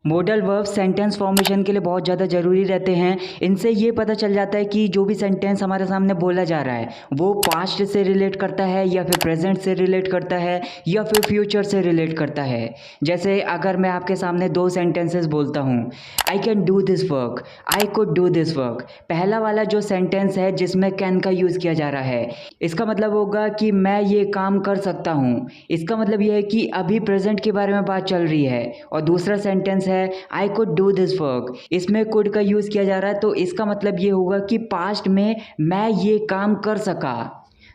Modal verb sentence formation के लिए बहुत ज़्यादा ज़रूरी रहते हैं। इनसे ये पता चल जाता है कि जो भी सेंटेंस हमारे सामने बोला जा रहा है वो पास्ट से रिलेट करता है या फिर प्रेजेंट से रिलेट करता है या फिर फ्यूचर से रिलेट करता है। जैसे अगर मैं आपके सामने दो सेंटेंसेस बोलता हूँ, I can do this work, I could do this work. पहला वाला जो सेंटेंस है जिसमें कैन का यूज़ किया जा रहा है, इसका मतलब होगा कि मैं ये काम कर सकता हूँ। इसका मतलब ये है कि अभी प्रेजेंट के बारे में बात चल रही है। और दूसरा सेंटेंस है I could do this work, इसमें कुड का यूज़ किया जा रहा है, तो इसका मतलब ये होगा कि पास्ट में मैं ये काम कर सका।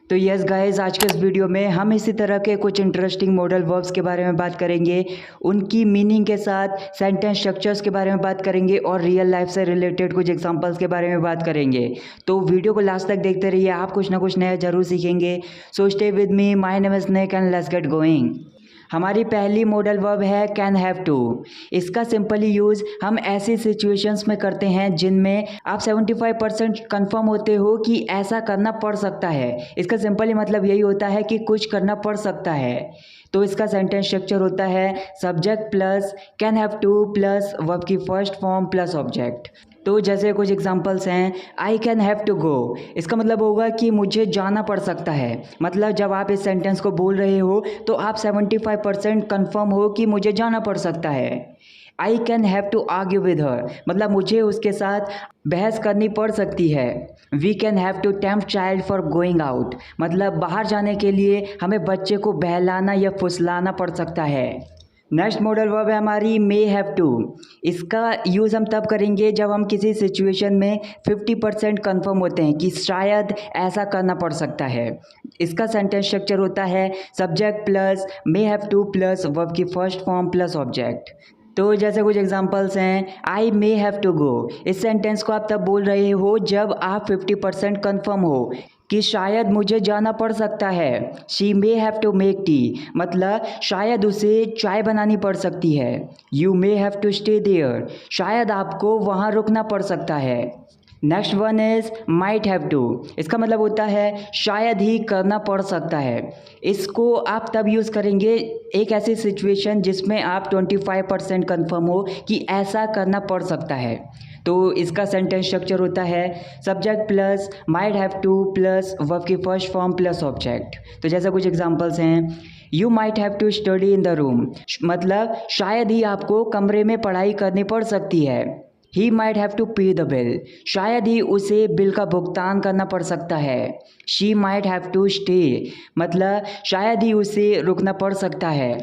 तो यस गाइस, आज के इस वीडियो में हम इसी तरह के कुछ इंटरेस्टिंग मॉडल वर्ब्स के बारे में बात करेंगे, उनकी मीनिंग के साथ सेंटेंस स्ट्रक्चर्स के बारे में बात करेंगे और रियल लाइफ से रिलेटेड कुछ एग्जांपल्स के बारे में बात करेंगे। तो वीडियो को लास्ट तक देखते रहिए, आप कुछ ना कुछ नया जरूर सीखेंगे। So stay with me, my name is Nick and let's get going. हमारी पहली मॉडल वर्ब है कैन हैव टू। इसका सिंपली यूज़ हम ऐसी सिचुएशंस में करते हैं जिनमें आप 75% कन्फर्म होते हो कि ऐसा करना पड़ सकता है। इसका सिंपली मतलब यही होता है कि कुछ करना पड़ सकता है। तो इसका सेंटेंस स्ट्रक्चर होता है subject plus can have to plus verb की फर्स्ट फॉर्म प्लस ऑब्जेक्ट। तो जैसे कुछ एग्जांपल्स हैं, I can have to go, इसका मतलब होगा कि मुझे जाना पड़ सकता है। मतलब जब आप इस सेंटेंस को बोल रहे हो तो आप 75% कन्फर्म हो कि मुझे जाना पड़ सकता है। I can have to argue with her, मतलब मुझे उसके साथ बहस करनी पड़ सकती है। We can have to tempt child for going out, मतलब बाहर जाने के लिए हमें बच्चे को बहलाना या फुसलाना पड़ सकता है। नेक्स्ट मॉडल वर्ब है हमारी मे हैव टू। इसका यूज़ हम तब करेंगे जब हम किसी सिचुएशन में 50% कन्फर्म होते हैं कि शायद ऐसा करना पड़ सकता है। इसका सेंटेंस स्ट्रक्चर होता है subject plus may have to plus verb की फर्स्ट फॉर्म प्लस ऑब्जेक्ट। तो जैसे कुछ एग्जांपल्स हैं, आई मे हैव टू गो, इस सेंटेंस को आप तब बोल रहे हो जब आप 50% कन्फर्म हो कि शायद मुझे जाना पड़ सकता है। She may have to make tea, मतलब शायद उसे चाय बनानी पड़ सकती है। You may have to stay there, शायद आपको वहाँ रुकना पड़ सकता है। Next one is might have to, इसका मतलब होता है शायद ही करना पड़ सकता है। इसको आप तब यूज़ करेंगे एक ऐसी सिचुएशन जिसमें आप 25% कन्फर्म हो कि ऐसा करना पड़ सकता है। तो इसका सेंटेंस स्ट्रक्चर होता है subject plus might have to plus verb की फर्स्ट फॉर्म प्लस ऑब्जेक्ट। तो जैसा कुछ एग्जांपल्स हैं, you might have to study in the room, मतलब शायद ही आपको कमरे में पढ़ाई करनी पड़ सकती है। ही माइट हैव टू पे द बिल, शायद ही उसे बिल का भुगतान करना पड़ सकता है। She might have to stay, मतलब शायद ही उसे रुकना पड़ सकता है।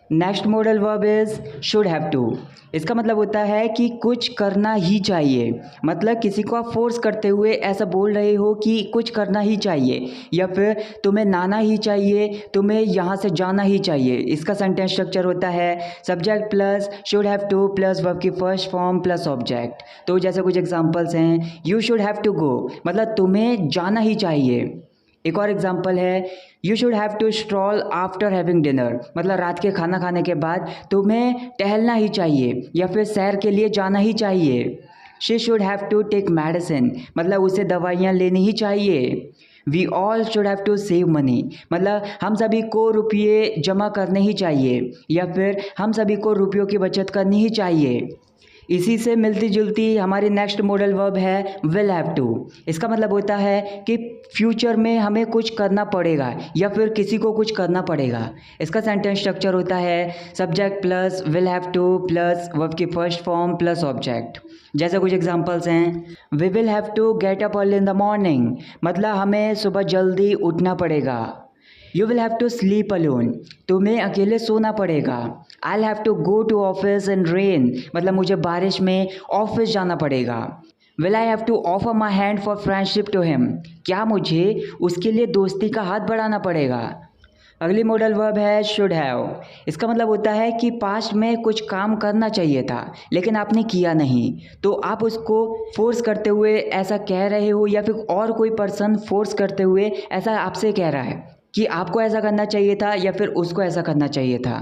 Next model verb is should have to, इसका मतलब होता है कि कुछ करना ही चाहिए, मतलब किसी को आप फोर्स करते हुए ऐसा बोल रहे हो कि कुछ करना ही चाहिए या फिर तुम्हें नहाना ही चाहिए, तुम्हें यहाँ से जाना ही चाहिए। इसका सेंटेंस स्ट्रक्चर होता है subject plus should have to plus verb की फर्स्ट फॉर्म प्लस ऑब्जेक्ट। तो जैसे कुछ एग्जांपल्स हैं, you should have to go, मतलब तुम्हें जाना ही चाहिए। एक और एग्जाम्पल है, you should have to stroll after having dinner, मतलब रात के खाना खाने के बाद तुम्हें टहलना ही चाहिए या फिर सैर के लिए जाना ही चाहिए। She should have to take medicine, मतलब उसे दवाइयाँ लेनी ही चाहिए। We all should have to save money, मतलब हम सभी को रुपये जमा करने ही चाहिए या फिर हम सभी को रुपयों की बचत करनी ही चाहिए। इसी से मिलती जुलती हमारी नेक्स्ट मॉडल वर्ब है विल हैव टू। इसका मतलब होता है कि फ्यूचर में हमें कुछ करना पड़ेगा या फिर किसी को कुछ करना पड़ेगा। इसका सेंटेंस स्ट्रक्चर होता है subject plus will have to plus verb की फर्स्ट फॉर्म प्लस ऑब्जेक्ट। जैसे कुछ एग्जांपल्स हैं, we will have to get up early in the morning, मतलब हमें सुबह जल्दी उठना पड़ेगा। You will have to sleep alone, तुम्हें अकेले सोना पड़ेगा। I have to go to office in rain, मतलब मुझे बारिश में ऑफिस जाना पड़ेगा। Will I have to offer my hand for friendship to him, क्या मुझे उसके लिए दोस्ती का हाथ बढ़ाना पड़ेगा। अगली मॉडल वर्ब है शुड हैव। इसका मतलब होता है कि पास्ट में कुछ काम करना चाहिए था लेकिन आपने किया नहीं, तो आप उसको फोर्स करते हुए ऐसा कह रहे हो या फिर और कोई पर्सन फोर्स करते हुए ऐसा आपसे कह रहा है कि आपको ऐसा करना चाहिए था या फिर उसको ऐसा करना चाहिए था।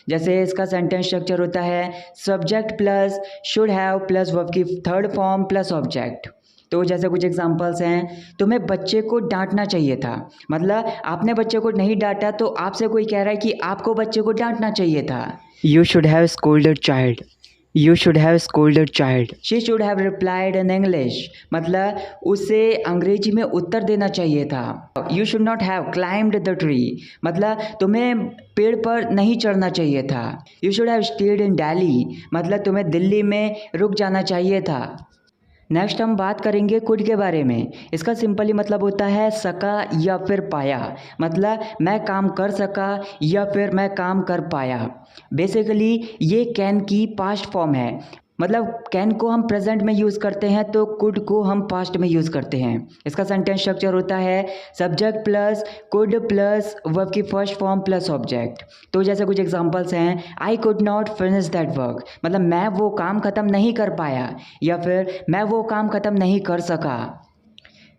जैसे इसका सेंटेंस स्ट्रक्चर होता है subject plus should have plus verb की थर्ड फॉर्म प्लस ऑब्जेक्ट। तो जैसे कुछ एग्जांपल्स हैं, तुम्हें बच्चे को डांटना चाहिए था, मतलब आपने बच्चे को नहीं डांटा तो आपसे कोई कह रहा है कि आपको बच्चे को डांटना चाहिए था। You should have scolded child, you should have scolded child, she should have replied in English, मतलब उसे अंग्रेजी में उत्तर देना चाहिए था। You should not have climbed the tree, मतलब तुम्हें पेड़ पर नहीं चढ़ना चाहिए था। You should have stayed in Delhi, मतलब तुम्हें दिल्ली में रुक जाना चाहिए था। नेक्स्ट हम बात करेंगे कुड के बारे में। इसका सिंपली मतलब होता है सका या फिर पाया, मतलब मैं काम कर सका या फिर मैं काम कर पाया। बेसिकली ये कैन की पास्ट फॉर्म है, मतलब कैन को हम प्रेजेंट में यूज़ करते हैं तो कुड को हम पास्ट में यूज़ करते हैं। इसका सेंटेंस स्ट्रक्चर होता है subject plus could plus verb की फर्स्ट फॉर्म प्लस ऑब्जेक्ट। तो जैसे कुछ एग्जांपल्स हैं, I could not finish that work, मतलब मैं वो काम ख़त्म नहीं कर पाया या फिर मैं वो काम ख़त्म नहीं कर सका।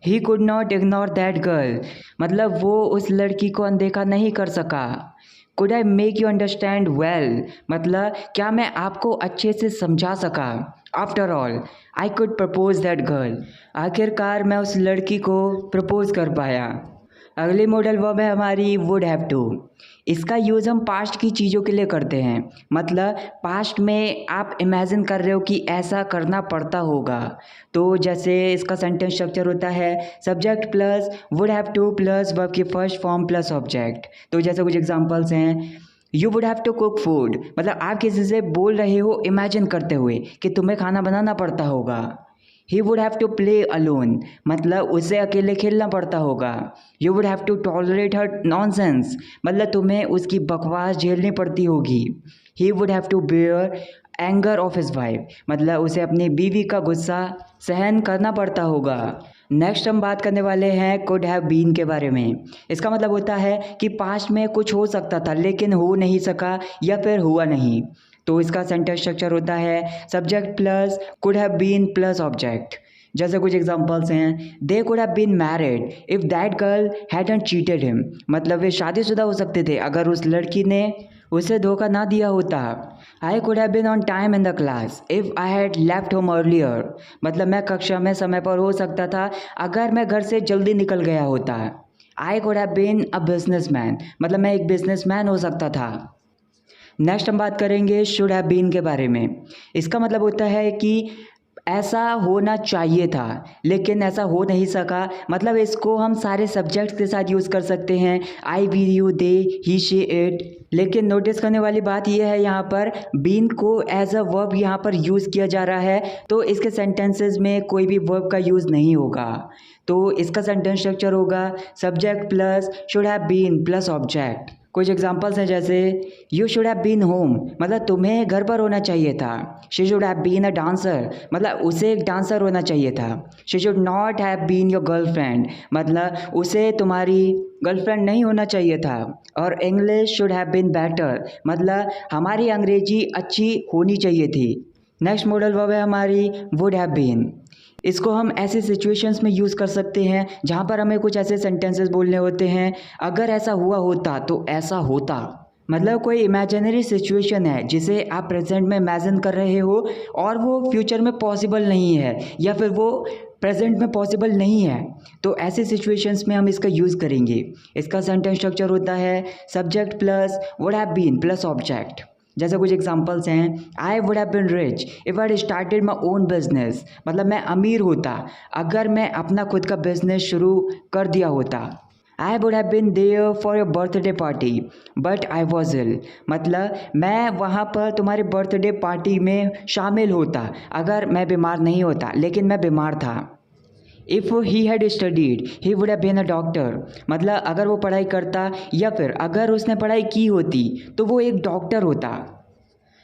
He could not ignore that girl, मतलब वो उस लड़की को अनदेखा नहीं कर सका। Could I make you understand well, मतलब क्या मैं आपको अच्छे से समझा सका। After all I could propose that girl, आखिरकार मैं उस लड़की को प्रपोज कर पाया। अगली मॉडल वर्ब है हमारी वुड हैव टू। इसका यूज़ हम पास्ट की चीज़ों के लिए करते हैं, मतलब पास्ट में आप इमेजिन कर रहे हो कि ऐसा करना पड़ता होगा। तो जैसे इसका सेंटेंस स्ट्रक्चर होता है subject plus would have to plus verb की फर्स्ट फॉर्म प्लस ऑब्जेक्ट। तो जैसे कुछ एग्जांपल्स हैं, you would have to cook food, मतलब आप किसी से बोल रहे हो इमेजिन करते हुए कि तुम्हें खाना बनाना पड़ता होगा। He would have to play alone, मतलब उसे अकेले खेलना पड़ता होगा। You would have to tolerate her nonsense, मतलब तुम्हें उसकी बकवास झेलनी पड़ती होगी। He would have to bear anger of his wife, मतलब उसे अपनी बीवी का गुस्सा सहन करना पड़ता होगा। नेक्स्ट हम बात करने वाले हैं कुड हैव बीन के बारे में। इसका मतलब होता है कि पास्ट में कुछ हो सकता था लेकिन हो नहीं सका या फिर हुआ नहीं। तो इसका सेंटेंस स्ट्रक्चर होता है subject plus could have been plus object. जैसे कुछ एग्जांपल्स हैं, they could have been married if that girl hadn't cheated him, मतलब वे शादीशुदा हो सकते थे अगर उस लड़की ने उसे धोखा ना दिया होता। I could have been on time in the class if I had left home earlier, मतलब मैं कक्षा में समय पर हो सकता था अगर मैं घर से जल्दी निकल गया होता। I could have been a businessman, मतलब मैं एक बिजनेसमैन हो सकता था। नेक्स्ट हम बात करेंगे शुड हैव बीन के बारे में। इसका मतलब होता है कि ऐसा होना चाहिए था लेकिन ऐसा हो नहीं सका, मतलब इसको हम सारे सब्जेक्ट्स के साथ यूज़ कर सकते हैं, I we you they he she it. लेकिन नोटिस करने वाली बात यह है यहाँ पर बीन को एज अ वर्ब यहाँ पर यूज़ किया जा रहा है, तो इसके सेंटेंसेस में कोई भी वर्ब का यूज़ नहीं होगा। तो इसका सेंटेंस स्ट्रक्चर होगा subject plus should have been plus object. कुछ एग्जांपल्स हैं जैसे you should have been home, मतलब तुम्हें घर पर होना चाहिए था। She should have been a dancer, मतलब उसे एक डांसर होना चाहिए था। She should not have been your girlfriend, मतलब उसे तुम्हारी गर्लफ्रेंड नहीं होना चाहिए था। और English should have been better, मतलब हमारी अंग्रेजी अच्छी होनी चाहिए थी। नेक्स्ट मॉडल वर्ब है हमारी वुड हैव बीन। इसको हम ऐसे सिचुएशंस में यूज़ कर सकते हैं जहाँ पर हमें कुछ ऐसे सेंटेंसेस बोलने होते हैं, अगर ऐसा हुआ होता तो ऐसा होता, मतलब कोई इमेजिनरी सिचुएशन है जिसे आप प्रेजेंट में इमेजिन कर रहे हो और वो फ्यूचर में पॉसिबल नहीं है या फिर वो प्रेजेंट में पॉसिबल नहीं है, तो ऐसे सिचुएशंस में हम इसका यूज़ करेंगे। इसका सेंटेंस स्ट्रक्चर होता है subject plus would have been plus object. जैसे कुछ एग्जांपल्स हैं, I would have been rich if I started my own business, मतलब मैं अमीर होता अगर मैं अपना खुद का बिजनेस शुरू कर दिया होता। I would have been there for your birthday party but I was ill, मतलब मैं वहाँ पर तुम्हारे बर्थडे पार्टी में शामिल होता अगर मैं बीमार नहीं होता, लेकिन मैं बीमार था। If he had studied he would have been a doctor, मतलब अगर वो पढ़ाई करता या फिर अगर उसने पढ़ाई की होती तो वो एक डॉक्टर होता।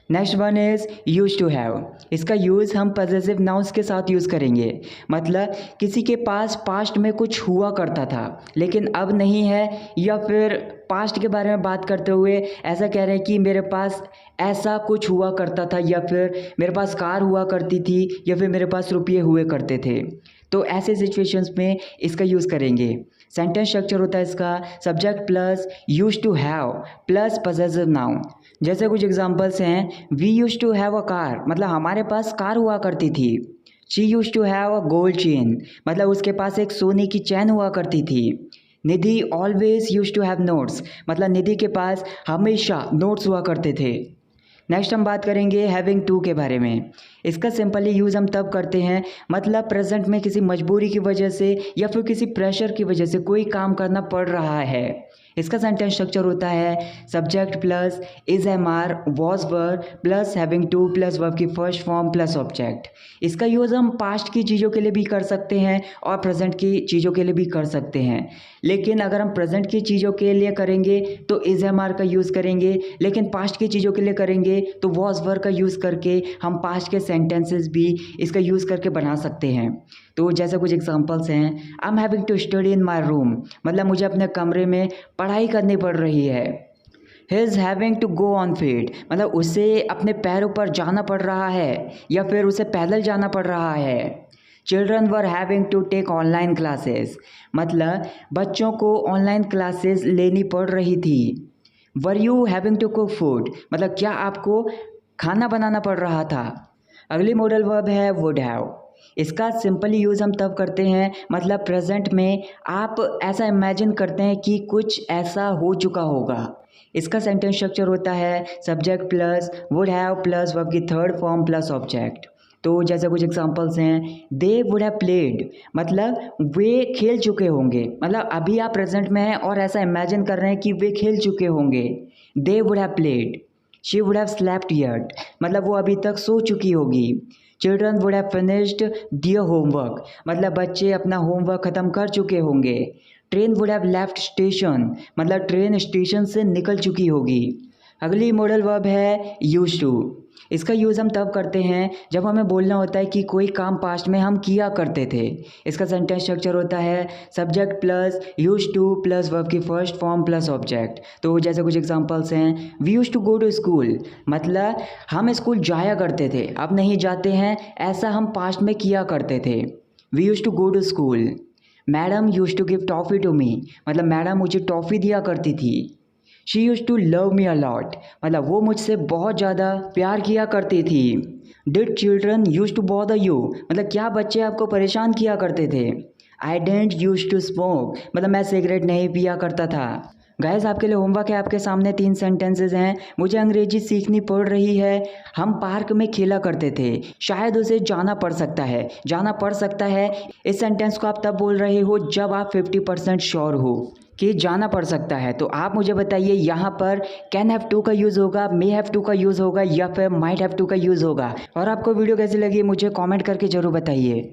Next one is use to have. इसका यूज़ हम पॉजेसिव नाउन्स के साथ यूज़ करेंगे, मतलब किसी के पास पास्ट में कुछ हुआ करता था लेकिन अब नहीं है, या फिर पास्ट के बारे में बात करते हुए ऐसा कह रहे हैं कि मेरे पास ऐसा कुछ हुआ करता था या फिर मेरे पास कार हुआ करती थी या फिर मेरे पास रुपये हुए करते थे। तो ऐसे सिचुएशंस में इसका यूज़ करेंगे। सेंटेंस स्ट्रक्चर होता है इसका subject plus use to have plus possessive noun. जैसे कुछ एग्जांपल्स हैं, we use to have a car, मतलब हमारे पास कार हुआ करती थी। She use to have a gold chain, मतलब उसके पास एक सोने की चैन हुआ करती थी। Nidhi always use to have notes, मतलब निधि के पास हमेशा नोट्स हुआ करते थे। नेक्स्ट हम बात करेंगे हैविंग टू के बारे में। इसका सिंपली यूज़ हम तब करते हैं मतलब प्रेजेंट में किसी मजबूरी की वजह से या फिर किसी प्रेशर की वजह से कोई काम करना पड़ रहा है। इसका सेंटेंस स्ट्रक्चर होता है subject plus is am are was were plus having to plus verb की फर्स्ट फॉर्म प्लस ऑब्जेक्ट। इसका यूज़ हम पास्ट की चीज़ों के लिए भी कर सकते हैं और प्रेजेंट की चीज़ों के लिए भी कर सकते हैं। लेकिन अगर हम प्रेजेंट की चीज़ों के लिए करेंगे तो इज एम आर का यूज़ करेंगे, लेकिन पास्ट की चीज़ों के लिए करेंगे तो वॉज वर का यूज़ करके हम पास्ट के सेंटेंसेस भी इसका यूज़ करके बना सकते हैं। तो जैसे कुछ एग्जांपल्स हैं, I am having to study in my room, मतलब मुझे अपने कमरे में पढ़ाई करनी पड़ रही है। He is having to go on feet, मतलब उसे अपने पैरों पर जाना पड़ रहा है या फिर उसे पैदल जाना पड़ रहा है। Children were having to take online classes, मतलब बच्चों को ऑनलाइन क्लासेस लेनी पड़ रही थी। Were you having to cook food, मतलब क्या आपको खाना बनाना पड़ रहा था। अगली मॉडल वर्ब है वुड हैव। इसका सिंपली यूज़ हम तब करते हैं मतलब प्रेजेंट में आप ऐसा इमेजिन करते हैं कि कुछ ऐसा हो चुका होगा। इसका सेंटेंस स्ट्रक्चर होता है subject plus would have plus verb की थर्ड फॉर्म प्लस ऑब्जेक्ट। तो जैसे कुछ एग्जांपल्स हैं, दे वुड हैव प्लेड, मतलब वे खेल चुके होंगे, मतलब अभी आप प्रेजेंट में हैं और ऐसा इमेजिन कर रहे हैं कि वे खेल चुके होंगे। They would have played. She would have slept yet, मतलब वो अभी तक सो चुकी होगी। Children would have finished their homework, मतलब बच्चे अपना होमवर्क ख़त्म कर चुके होंगे। Train would have left station, मतलब ट्रेन स्टेशन से निकल चुकी होगी। अगली मॉडल वर्ब है यूज टू। इसका यूज़ हम तब करते हैं जब हमें बोलना होता है कि कोई काम पास्ट में हम किया करते थे। इसका सेंटेंस स्ट्रक्चर होता है subject plus use to plus verb की फर्स्ट फॉर्म प्लस ऑब्जेक्ट। तो जैसे कुछ एग्जांपल्स हैं, we use to go to school, मतलब हम स्कूल जाया करते थे, अब नहीं जाते हैं, ऐसा हम पास्ट में किया करते थे। We use to go to school. Madam use to give toffee to me, मतलब मैडम मुझे टॉफ़ी दिया करती थी। She use to love me a lot, मतलब वो मुझसे बहुत ज़्यादा प्यार किया करती थी। Did children use to bother you, मतलब क्या बच्चे आपको परेशान किया करते थे। I didn't use to smoke, मतलब मैं सिगरेट नहीं पिया करता था। गाइस आपके लिए होमवर्क है, आपके सामने 3 सेंटेंसेस हैं। मुझे अंग्रेजी सीखनी पड़ रही है, हम पार्क में खेला करते थे, शायद उसे जाना पड़ सकता है, जाना पड़ सकता है। इस सेंटेंस को आप तब बोल रहे हो जब आप 50% श्योर हो कि जाना पड़ सकता है। तो आप मुझे बताइए यहाँ पर कैन हैव टू का यूज़ होगा, मे हैव टू का यूज़ होगा या फिर माइट हैव टू का यूज़ होगा। और आपको वीडियो कैसी लगी मुझे कमेंट करके ज़रूर बताइए।